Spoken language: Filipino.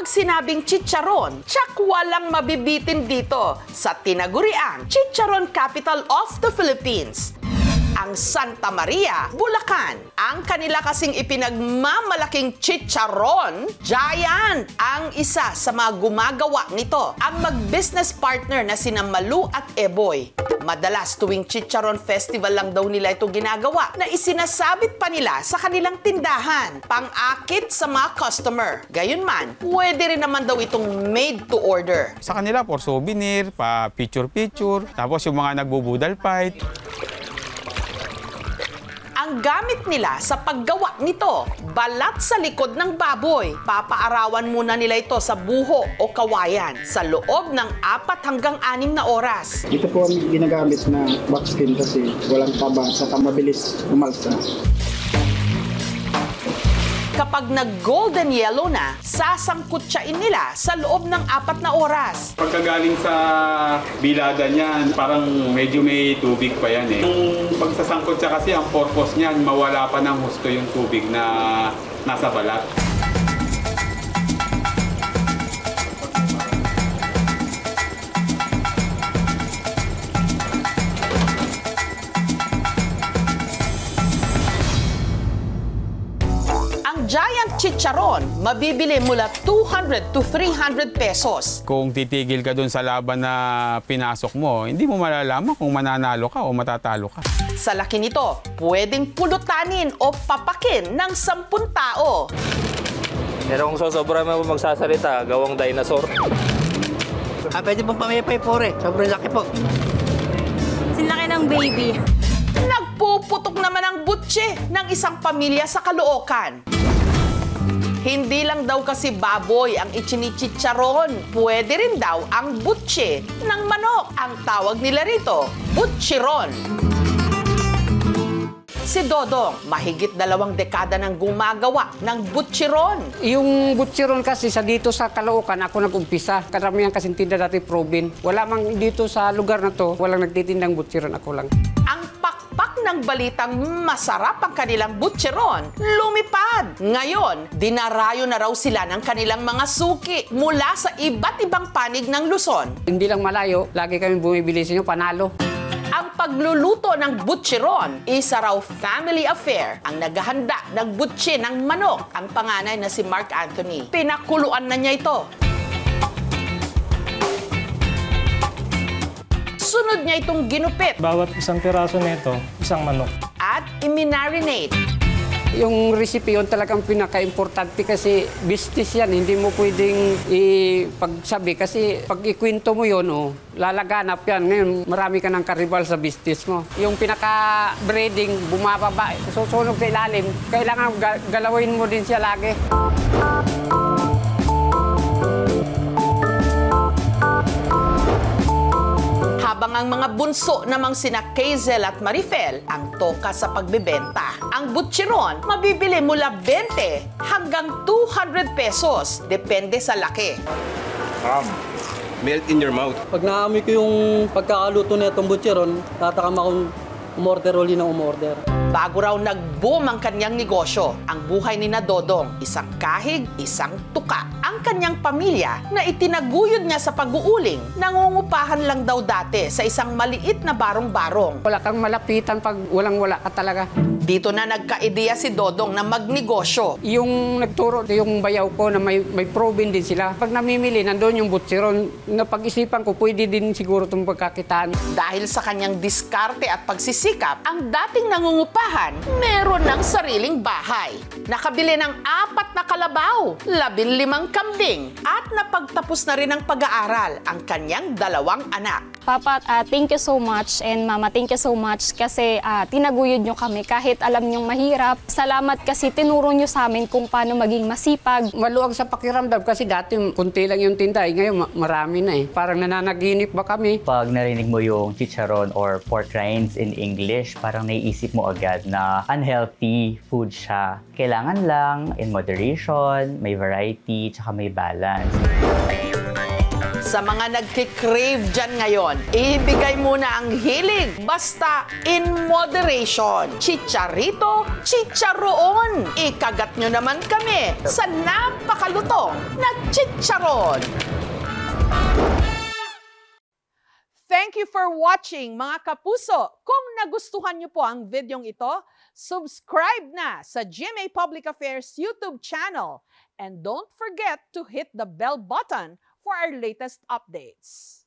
sinabing chicharon, tsak walang mabibitin dito sa tinaguriang Chicharon Capital of the Philippines, ang Santa Maria, Bulacan. Ang kanila kasing ipinagmamalaking chicharon giant. Ang isa sa mga gumagawa nito, ang mag-business partner na sina Malu at Eboy. Madalas tuwing chicharon festival lang daw nila ito ginagawa na isinasabit pa nila sa kanilang tindahan, pang-akit sa mga customer. Gayunman, pwede rin naman daw itong made to order. Sa kanila, for souvenir, pa picture-picture, tapos yung mga nagbubudal fight. Ang gamit nila sa paggawa nito, balat sa likod ng baboy. Papaarawan muna nila ito sa buho o kawayan sa loob ng 4 hanggang 6 na oras. Ito po ang ginagamit na box skin kasi walang taba, saka mabilis umalsa. Kapag nag-golden yellow na, sasangkutsain nila sa loob ng 4 na oras. Pagkagaling sa bilada niyan, parang medyo may tubig pa yan eh. Yung pagsasangkot siya kasi, ang purpose niyan, mawala pa ng husto yung tubig na nasa balat. Giant chicharon, mabibili mula 200 to 300 pesos. Kung titigil ka dun sa laban na pinasok mo, hindi mo malalaman kung mananalo ka o matatalo ka. Sa laki nito, pwedeng pulutanin o papakin ng 10 tao. Pero kung sosobra mo magsasalita, gawang dinosaur. Pwede pong pamipay po rin. Sobrang laki po. Sinlaki ng baby. Nagpuputok naman ang butse ng isang pamilya sa Caloocan. Hindi lang daw kasi baboy ang ichinichicharon, pwede rin daw ang butse ng manok. Ang tawag nila rito, butchiron. Si Dodong, mahigit 2 dekada nang gumagawa ng butchiron. Yung butchiron kasi sa dito sa Caloocan, ako nag-umpisa. Karamihan kasing tinda dati proben. Wala mang dito sa lugar na to, walang nagtitindang butchiron, ako lang. Ang pakpak ng balitang masarap ang kanilang butchiron, lumipad. Ngayon, dinarayo na raw sila ng kanilang mga suki mula sa iba't ibang panig ng Luzon. Hindi lang malayo, lagi kami bumibili sa inyo, panalo. Ang pagluluto ng butchiron, isa raw family affair. Ang naghahanda ng butche ng manok, ang panganay na si Mark Anthony. Pinakuluan na niya ito. Sunod niya itong ginupit. Bawat isang piraso nito, isang manok. At i-marinate. Yung recipe yun talagang pinaka-importante kasi business yan. Hindi mo pwedeng ipagsabi kasi pag ikwento mo yun, lalaganap yan. Ngayon, marami ka ng karibal sa business mo. Yung pinaka-breading, bumababa, susunog sa ilalim. Kailangan galawin mo din siya lagi. Habang ang mga bunso namang sina Kazel at Marifel ang toka sa pagbebenta. Ang butchiron mabibili mula 20 hanggang 200 pesos, depende sa laki. Melt in your mouth. Pag naamoy ko yung pagkakaluto na itong butcheron, tatakam akong umorder uli ng umorder. Bago raw nag-boom ang kanyang negosyo, ang buhay ni na Dodong, isang kahig, isang tuka. Ang kanyang pamilya na itinaguyod niya sa pag-uuling, nangungupahan lang daw dati sa isang maliit na barong-barong. Wala kang malapitan pag walang-wala ka talaga. Dito na nagka-ideya si Dodong na magnegosyo. Yung nagturo, yung bayaw ko na may proven din sila. Pag namimili, nandoon yung butchiron. Napag-isipan ko, pwede din siguro itong pagkakitaan. Dahil sa kanyang diskarte at pagsisikap, ang dating nangungupahan, meron ng sariling bahay. Nakabili ng 4 na kalabaw, 15 kambing, at napagtapos na rin ang pag-aaral ang kanyang 2 anak. Papa, thank you so much, and Mama, thank you so much kasi tinaguyod nyo kami kahit alam nyong mahirap. Salamat kasi tinuro nyo sa amin kung paano maging masipag. Maluwag sa pakiramdam kasi dati kunti lang yung tinda, ngayon marami na eh. Parang nananaginip ba kami? Pag narinig mo yung chicharon or pork rinds in English, parang naiisip mo agad na unhealthy food siya. Kailangan lang in moderation, may variety, tsaka may balance. Sa mga nagkikrave dyan ngayon, ibigay muna ang hilig. Basta in moderation. Chicharito, chicharoon. Ikagat nyo naman kami sa napakalutong na chicharon. Thank you for watching, mga kapuso. Kung nagustuhan niyo po ang videong ito, subscribe na sa GMA Public Affairs YouTube channel. And don't forget to hit the bell button for our latest updates.